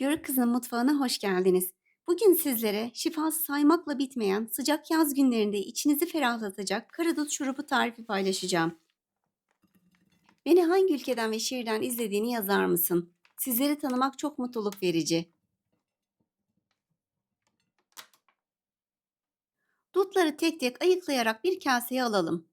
Yörük Kızı'nın mutfağına hoş geldiniz. Bugün sizlere şifası saymakla bitmeyen sıcak yaz günlerinde içinizi ferahlatacak karadut şurubu tarifi paylaşacağım. Beni hangi ülkeden ve şehirden izlediğini yazar mısın? Sizleri tanımak çok mutluluk verici. Dutları tek tek ayıklayarak bir kaseye alalım.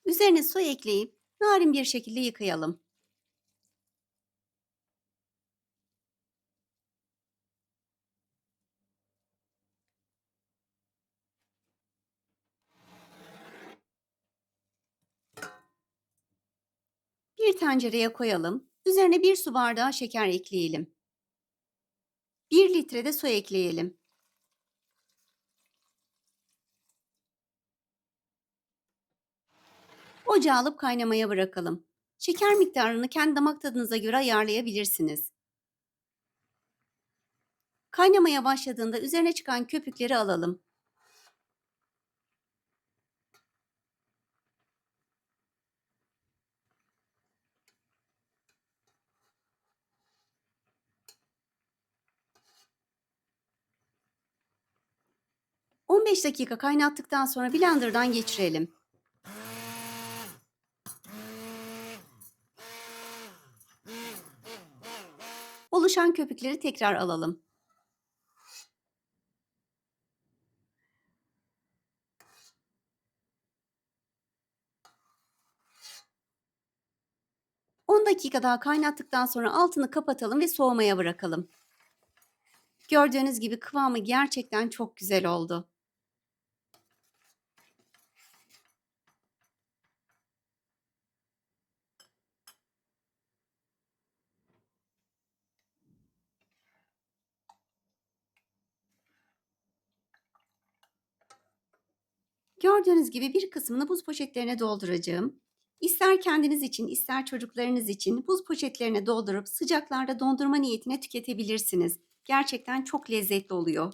Üzerine su ekleyip narin bir şekilde yıkayalım. Bir tencereye koyalım. Üzerine bir su bardağı şeker ekleyelim. 1 litre de su ekleyelim. Ocağı alıp kaynamaya bırakalım. Şeker miktarını kendi damak tadınıza göre ayarlayabilirsiniz. Kaynamaya başladığında üzerine çıkan köpükleri alalım. ...15 dakika kaynattıktan sonra blenderdan geçirelim. Oluşan köpükleri tekrar alalım. ...10 dakika daha kaynattıktan sonra altını kapatalım ve soğumaya bırakalım. Gördüğünüz gibi kıvamı gerçekten çok güzel oldu. Gördüğünüz gibi bir kısmını buz poşetlerine dolduracağım. İster kendiniz için, ister çocuklarınız için buz poşetlerine doldurup sıcaklarda dondurma niyetine tüketebilirsiniz. Gerçekten çok lezzetli oluyor.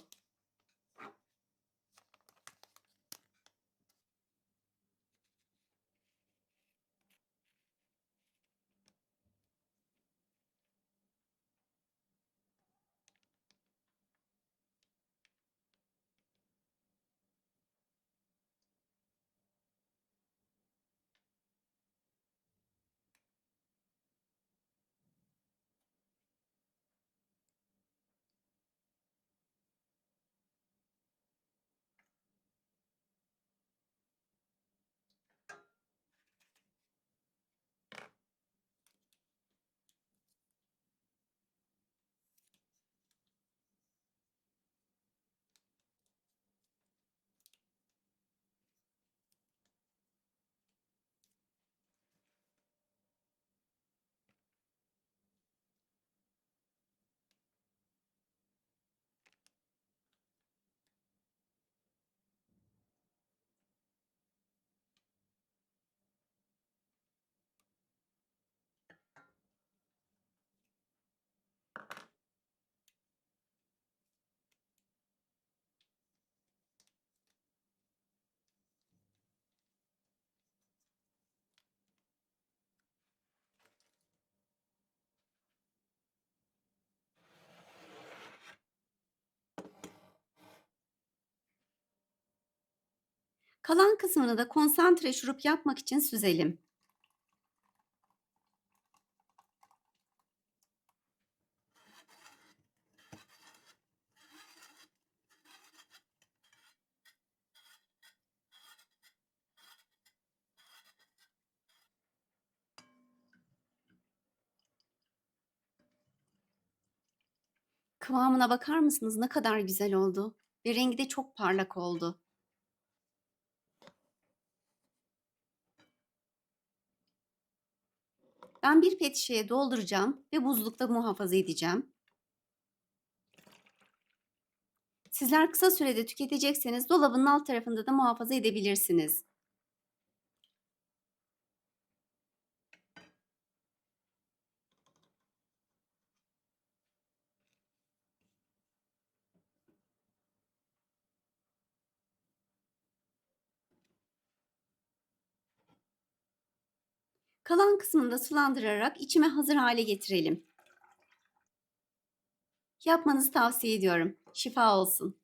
Kalan kısmını da konsantre şurup yapmak için süzelim. Kıvamına bakar mısınız? Ne kadar güzel oldu. Ve rengi de çok parlak oldu. Ben bir pet şişeye dolduracağım ve buzlukta muhafaza edeceğim. Sizler kısa sürede tüketecekseniz dolabın alt tarafında da muhafaza edebilirsiniz. Kalan kısmını da sulandırarak içime hazır hale getirelim. Yapmanızı tavsiye ediyorum. Şifa olsun.